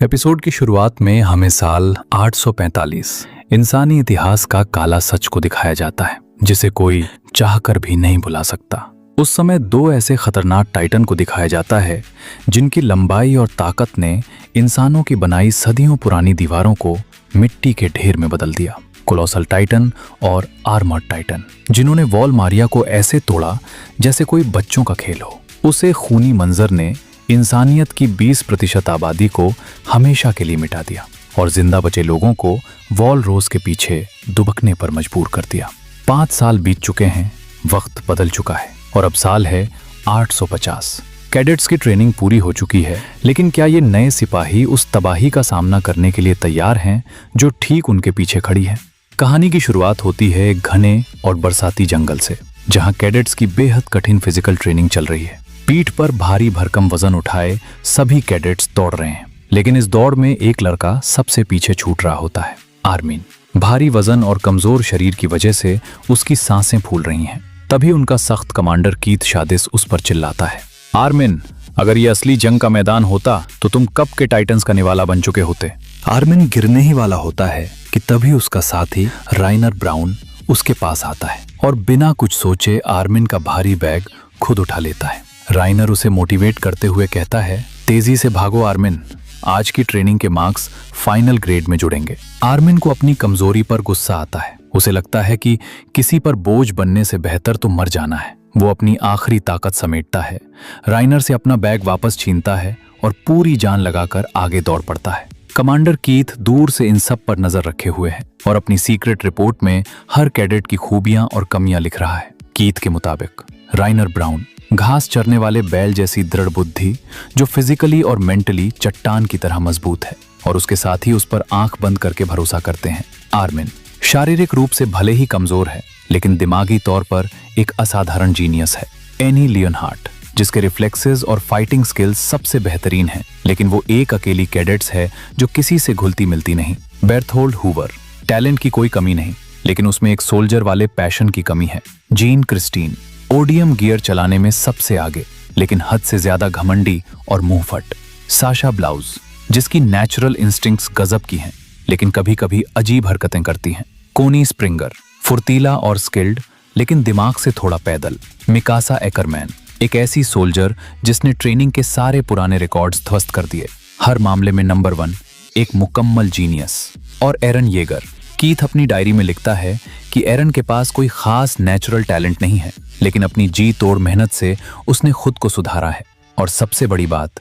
Episode की शुरुआत में हमें साल 845 इंसानी इतिहास का काला सच को दिखाया जाता है जिसे कोई चाहकर भी नहीं भुला सकता। उस समय दो ऐसे खतरनाक टाइटन को दिखाया जाता है जिनकी लंबाई और ताकत ने इंसानों की बनाई सदियों पुरानी दीवारों को मिट्टी के ढेर में बदल दिया। कोलोसल टाइटन और आर्मर्ड टाइटन, जिन्होंने वॉल मारिया को ऐसे तोड़ा जैसे कोई बच्चों का खेल हो। उसे खूनी मंजर ने इंसानियत की 20% आबादी को हमेशा के लिए मिटा दिया और जिंदा बचे लोगों को वॉल रोज के पीछे दुबकने पर मजबूर कर दिया। 5 साल बीत चुके हैं, वक्त बदल चुका है और अब साल है 850। कैडेट्स की ट्रेनिंग पूरी हो चुकी है, लेकिन क्या ये नए सिपाही उस तबाही का सामना करने के लिए तैयार हैं जो ठीक उनके पीछे खड़ी है? कहानी की शुरुआत होती है एक घने और बरसाती जंगल से, जहां कैडेट्स की बेहद कठिन फिजिकल ट्रेनिंग चल रही है। पीठ पर भारी भरकम वजन उठाए सभी कैडेट्स दौड़ रहे हैं, लेकिन इस दौड़ में एक लड़का सबसे पीछे छूट रहा होता है, आर्मिन। भारी वजन और कमजोर शरीर की वजह से उसकी सांसें फूल रही हैं। तभी उनका सख्त कमांडर कीथ शादिस उस पर चिल्लाता है, आर्मिन, अगर ये असली जंग का मैदान होता तो तुम कब के टाइटन्स का निवाला बन चुके होते। आर्मिन गिरने ही वाला होता है कि तभी उसका साथी राइनर ब्राउन उसके पास आता है और बिना कुछ सोचे आर्मिन का भारी बैग खुद उठा लेता है। राइनर उसे मोटिवेट करते हुए कहता है, तेजी से भागो आर्मिन, आज की ट्रेनिंग के मार्क्स फाइनल ग्रेड में जुड़ेंगे। आर्मिन को अपनी कमजोरी पर गुस्सा आता है। उसे लगता है कि किसी पर बोझ बनने से बेहतर तो मर जाना है। वो अपनी आखिरी ताकत समेटता है, राइनर से अपना बैग वापस छीनता है और पूरी जान लगाकर आगे दौड़ पड़ता है। कमांडर कीथ दूर से इन सब पर नजर रखे हुए है और अपनी सीक्रेट रिपोर्ट में हर कैडेट की खूबियां और कमियां लिख रहा है। कीथ के मुताबिक राइनर ब्राउन घास चरने वाले बैल जैसी दृढ़ बुद्धि, जो फिजिकली और मेंटली चट्टान की तरह मजबूत है, और उसके साथ ही उस पर आंख बंद करके भरोसा करते हैं। आर्मिन शारीरिक रूप से भले ही कमजोर है, लेकिन दिमागी तौर पर एक असाधारण जीनियस है। एनी लियोनहार्ट, जिसके रिफ्लेक्सेस और फाइटिंग स्किल्स सबसे बेहतरीन हैं, लेकिन वो एक अकेली कैडेट्स है जो किसी से घुलती मिलती नहीं। बेर्थोल्ड हूवर, टैलेंट की कोई कमी नहीं, लेकिन उसमें एक सोल्जर वाले पैशन की कमी है। जीन क्रिस्टीन, ओडियम गियर चलाने में सबसे आगे, लेकिन हद से ज्यादा घमंडी और मुंहफट। साशा ब्लाउज, जिसकी नेचुरल इंस्टिंक्ट्स गजब की हैं, लेकिन कभी कभी अजीब हरकतें करती हैं। कोनी स्प्रिंगर, फुर्तीला और स्किल्ड, लेकिन दिमाग से थोड़ा पैदल। मिकासा एकरमैन, एक ऐसी सोल्जर जिसने ट्रेनिंग के सारे पुराने रिकॉर्ड्स ध्वस्त कर दिए, हर मामले में नंबर 1, एक मुकम्मल जीनियस। और एरन येगर। कीथ अपनी डायरी में लिखता है कि एरन के पास कोई खास नेचुरल टैलेंट नहीं है, लेकिन अपनी जी तोड़ मेहनत से उसने खुद को सुधारा है। और सबसे बड़ी बात,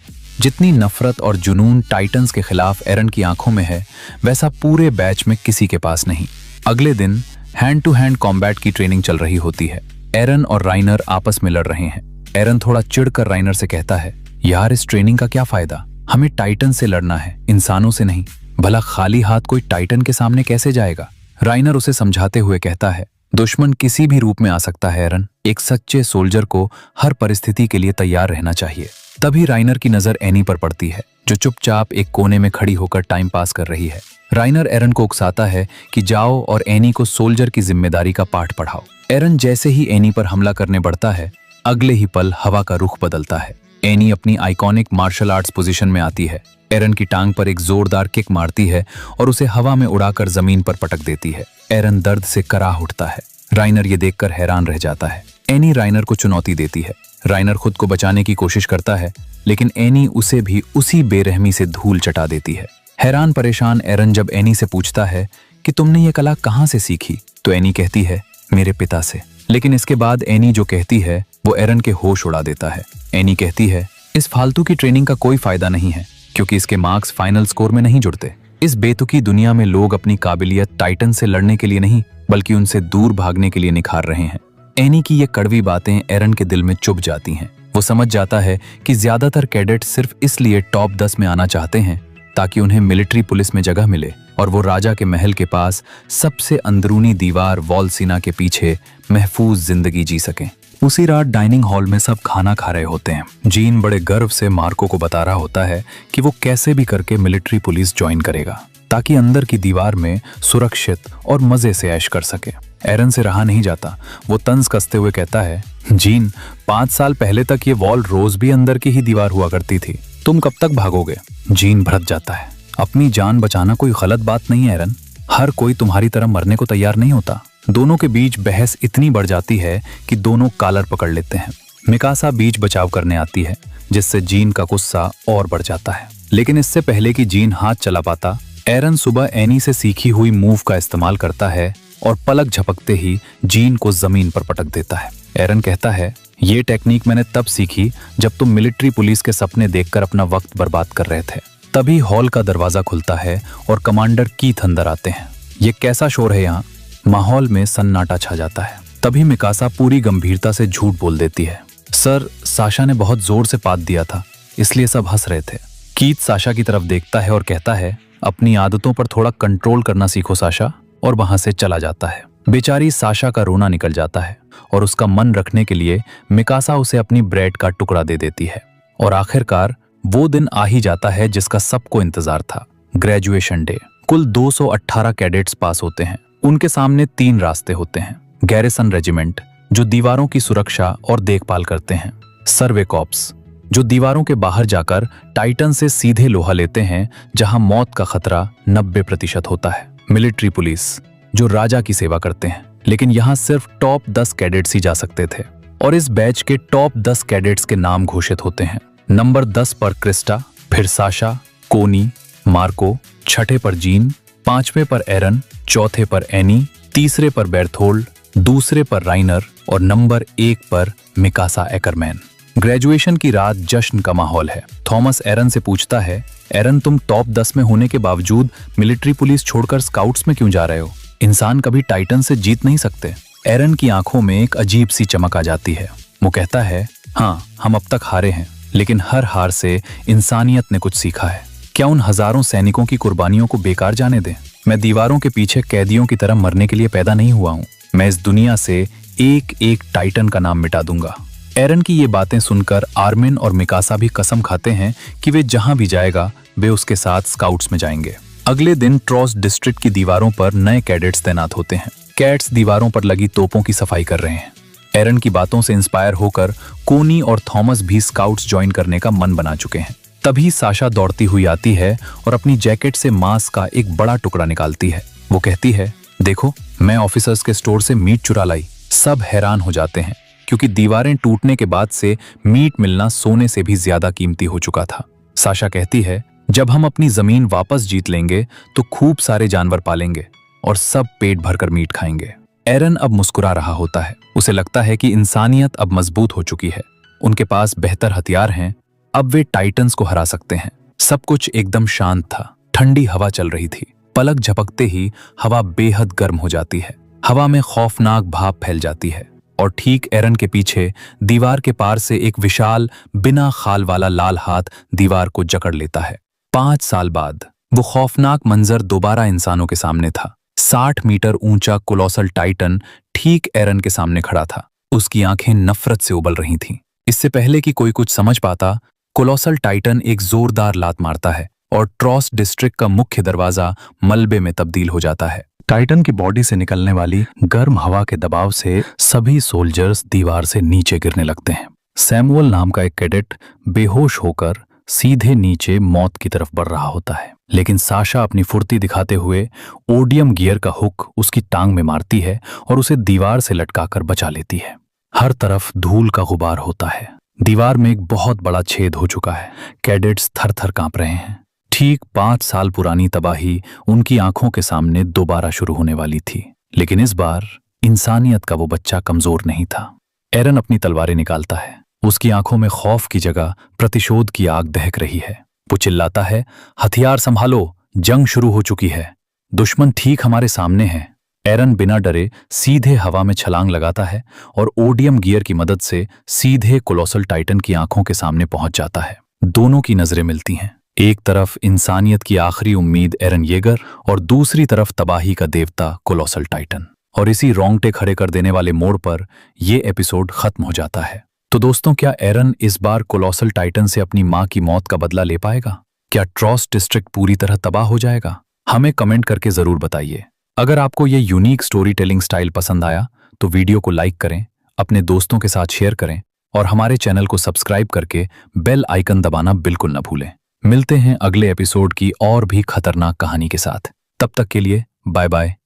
जितनी नफरत और जुनून टाइटन्स के खिलाफ एरन की आंखों में है, वैसा पूरे बैच में किसी के पास नहीं। अगले दिन हैंड टू हैंड कॉम्बैट की ट्रेनिंग चल रही होती है। एरन और राइनर आपस में लड़ रहे हैं। एरन थोड़ा चिढ़कर राइनर से कहता है, यार, इस ट्रेनिंग का क्या फायदा, हमें टाइटन से लड़ना है, इंसानों से नहीं। भला खाली हाथ कोई टाइटन के सामने कैसे जाएगा। राइनर उसे समझाते हुए कहता है, दुश्मन किसी भी रूप में आ सकता है एरन, एक सच्चे सोल्जर को हर परिस्थिति के लिए तैयार रहना चाहिए। तभी राइनर की नजर एनी पर पड़ती है, जो चुपचाप एक कोने में खड़ी होकर टाइम पास कर रही है। राइनर एरन को उकसाता है कि जाओ और एनी को सोल्जर की जिम्मेदारी का पाठ पढ़ाओ। एरन जैसे ही एनी पर हमला करने बढ़ता है, अगले ही पल हवा का रुख बदलता है। एनी अपनी आइकॉनिक मार्शल आर्ट्स पोजीशन में आती है, एरन की टांग पर एक जोरदार किक मारती है और उसे हवा में उड़ाकर जमीन पर पटक देती है। एरन दर्द से कराह उठता है। राइनर ये देखकर हैरान रह जाता है। एनी राइनर को चुनौती देती है। राइनर खुद को बचाने की कोशिश करता है, लेकिन एनी उसे भी उसी बेरहमी से धूल चटा देती है। हैरान परेशान एरन जब एनी से पूछता है कि तुमने ये कला कहाँ से सीखी, तो एनी कहती है, मेरे पिता से। लेकिन इसके बाद एनी जो कहती है वो एरन के होश उड़ा देता है। एनी कहती है, इस फालतू की ट्रेनिंग का कोई फायदा नहीं है, क्योंकि इसके मार्क्स फाइनल स्कोर में नहीं जुड़ते। इस बेतुकी दुनिया में लोग अपनी काबिलियत टाइटन से लड़ने के लिए नहीं, बल्कि उनसे दूर भागने के लिए निखार रहे हैं। एनी की ये कड़वी बातें एरन के दिल में चुभ जाती हैं। वो समझ जाता है कि ज्यादातर कैडेट सिर्फ इसलिए टॉप 10 में आना चाहते हैं ताकि उन्हें मिलिट्री पुलिस में जगह मिले और वो राजा के महल के पास सबसे अंदरूनी दीवार वॉलसीना के पीछे महफूज जिंदगी जी सकें। उसी रात डाइनिंग हॉल में सब खाना खा रहे होते हैं। जीन बड़े गर्व से मार्को को बता रहा होता है कि वो कैसे भी करके मिलिट्री पुलिस ज्वाइन करेगा, ताकि अंदर की दीवार में सुरक्षित और मजे से ऐश कर सके। एरन से रहा नहीं जाता। वो तंज कसते हुए कहता है, जीन, 5 साल पहले तक ये वॉल रोज भी अंदर की ही दीवार हुआ करती थी। तुम कब तक भागोगे? जीन भड़क जाता है। अपनी जान बचाना कोई गलत बात नहीं है एरन, हर कोई तुम्हारी तरह मरने को तैयार नहीं होता। दोनों के बीच बहस इतनी बढ़ जाती है कि दोनों कालर पकड़ लेते हैं। मिकासा बीच बचाव करने आती है, जिससे जीन का गुस्सा और बढ़ जाता है। लेकिन इससे पहले कि जीन हाथ चला पाता, एरन सुबह एनी से सीखी हुई मूव का इस्तेमाल करता है और पलक झपकते ही जीन को जमीन पर पटक देता है। एरन कहता है, ये टेक्निक मैंने तब सीखी जब तुम मिलिट्री पुलिस के सपने देखकर अपना वक्त बर्बाद कर रहे थे। तभी हॉल का दरवाजा खुलता है और कमांडर कीथ अंदर आते हैं। ये कैसा शोर है यहाँ? माहौल में सन्नाटा छा जाता है। तभी मिकासा पूरी गंभीरता से झूठ बोल देती है, सर साशा ने बहुत जोर से पाद दिया था, इसलिए सब हंस रहे थे। कीथ साशा की तरफ देखता है और कहता है, अपनी आदतों पर थोड़ा कंट्रोल करना सीखो साशा, और वहां से चला जाता है। बेचारी साशा का रोना निकल जाता है और उसका मन रखने के लिए मिकासा उसे अपनी ब्रेड का टुकड़ा दे देती है। और आखिरकार वो दिन आ ही जाता है जिसका सबको इंतजार था, ग्रेजुएशन डे। कुल 218 कैडेट्स पास होते हैं। उनके सामने 3 रास्ते होते हैं। गैरिसन रेजिमेंट, जो दीवारों की सुरक्षा और देखभाल करते हैं। सर्वे कॉप्स, जो दीवारों के बाहर जाकर टाइटन से सीधे लोहा लेते हैं, जहां मौत का खतरा 90% होता है। मिलिट्री पुलिस, जो राजा की सेवा करते हैं, लेकिन यहां सिर्फ टॉप 10 कैडेट्स ही जा सकते थे। और इस बैच के टॉप 10 कैडेट्स के नाम घोषित होते हैं। नंबर 10 पर क्रिस्टा, फिर साशा, कोनी, मार्को, छठे पर जीन, 5वें पर एरन, चौथे पर एनी, तीसरे पर बेर्थोल्ड, दूसरे पर राइनर और नंबर 1 पर मिकासा एकरमैन। ग्रेजुएशन की रात जश्न का माहौल है। थॉमस एरन से पूछता है, एरन तुम टॉप 10 में होने के बावजूद मिलिट्री पुलिस छोड़कर स्काउट्स में क्यों जा रहे हो? इंसान कभी टाइटन से जीत नहीं सकते। एरन की आंखों में एक अजीब सी चमक आ जाती है। वो कहता है, हाँ हम अब तक हारे हैं, लेकिन हर हार से इंसानियत ने कुछ सीखा है। क्या उन हजारों सैनिकों की कुर्बानियों को बेकार जाने दें? मैं दीवारों के पीछे कैदियों की तरह मरने के लिए पैदा नहीं हुआ हूँ। मैं इस दुनिया से एक एक टाइटन का नाम मिटा दूंगा। एरन की ये बातें सुनकर आर्मिन और मिकासा भी कसम खाते हैं कि वे जहां भी जाएगा वे उसके साथ स्काउट्स में जाएंगे। अगले दिन ट्रॉस डिस्ट्रिक्ट की दीवारों पर नए कैडेट्स तैनात होते हैं। कैट्स दीवारों पर लगी तोपों की सफाई कर रहे हैं। एरन की बातों से इंस्पायर होकर कोनी और थॉमस भी स्काउट्स ज्वाइन करने का मन बना चुके हैं। तभी साशा दौड़ती हुई आती है और अपनी जैकेट से मांस का एक बड़ा टुकड़ा निकालती है। वो कहती है, देखो मैं ऑफिसर्स के स्टोर से मीट चुरा लाई। सब हैरान हो जाते हैं, क्योंकि दीवारें टूटने के बाद से मीट मिलना सोने से भी ज्यादा कीमती हो चुका था। साशा कहती है, जब हम अपनी जमीन वापस जीत लेंगे तो खूब सारे जानवर पालेंगे और सब पेट भरकर मीट खाएंगे। एरन अब मुस्कुरा रहा होता है। उसे लगता है कि इंसानियत अब मजबूत हो चुकी है। उनके पास बेहतर हथियार हैं। अब वे टाइटन्स को हरा सकते हैं। सब कुछ एकदम शांत था। ठंडी हवा चल रही थी। पलक झपकते ही हवा बेहद गर्म हो जाती है। हवा में खौफनाक भाप फैल जाती है और ठीक एरन के पीछे दीवार के पार से एक विशाल बिना खाल वाला लाल हाथ दीवार को जकड़ लेता है। 5 साल बाद वो खौफनाक मंजर दोबारा इंसानों के सामने था। 60 मीटर ऊंचा कोलोसल टाइटन ठीक एरन के सामने खड़ा था। उसकी आंखें नफरत से उबल रही थीं। इससे पहले कि कोई कुछ समझ पाता, कोलोसल टाइटन एक जोरदार लात मारता है और ट्रॉस डिस्ट्रिक्ट का मुख्य दरवाजा मलबे में तब्दील हो जाता है। टाइटन की बॉडी से निकलने वाली गर्म हवा के दबाव से सभी सोल्जर्स दीवार से नीचे गिरने लगते हैं। सैमुअल नाम का एक कैडेट बेहोश होकर सीधे नीचे मौत की तरफ बढ़ रहा होता है, लेकिन साशा अपनी फुर्ती दिखाते हुए ओडियम गियर का हुक उसकी टांग में मारती है और उसे दीवार से लटकाकर बचा लेती है। हर तरफ धूल का गुबार होता है। दीवार में एक बहुत बड़ा छेद हो चुका है। कैडेट्स थर थर कांप रहे हैं। ठीक 5 साल पुरानी तबाही उनकी आंखों के सामने दोबारा शुरू होने वाली थी, लेकिन इस बार इंसानियत का वो बच्चा कमजोर नहीं था। एरन अपनी तलवारें निकालता है। उसकी आंखों में खौफ की जगह प्रतिशोध की आग दहक रही है। वो चिल्लाता है, हथियार संभालो, जंग शुरू हो चुकी है। दुश्मन ठीक हमारे सामने है। एरन बिना डरे सीधे हवा में छलांग लगाता है और ओडियम गियर की मदद से सीधे कोलोसल टाइटन की आंखों के सामने पहुंच जाता है। दोनों की नजरें मिलती हैं। एक तरफ इंसानियत की आखिरी उम्मीद एरन येगर और दूसरी तरफ तबाही का देवता कोलोसल टाइटन। और इसी रोंगटे खड़े कर देने वाले मोड़ पर यह एपिसोड खत्म हो जाता है। तो दोस्तों, क्या एरन इस बार कोलोसल टाइटन से अपनी मां की मौत का बदला ले पाएगा? क्या ट्रॉस डिस्ट्रिक्ट पूरी तरह तबाह हो जाएगा? हमें कमेंट करके जरूर बताइए। अगर आपको ये यूनिक स्टोरी टेलिंग स्टाइल पसंद आया तो वीडियो को लाइक करें, अपने दोस्तों के साथ शेयर करें और हमारे चैनल को सब्सक्राइब करके बेल आइकन दबाना बिल्कुल न भूलें। मिलते हैं अगले एपिसोड की और भी खतरनाक कहानी के साथ। तब तक के लिए बाय बाय।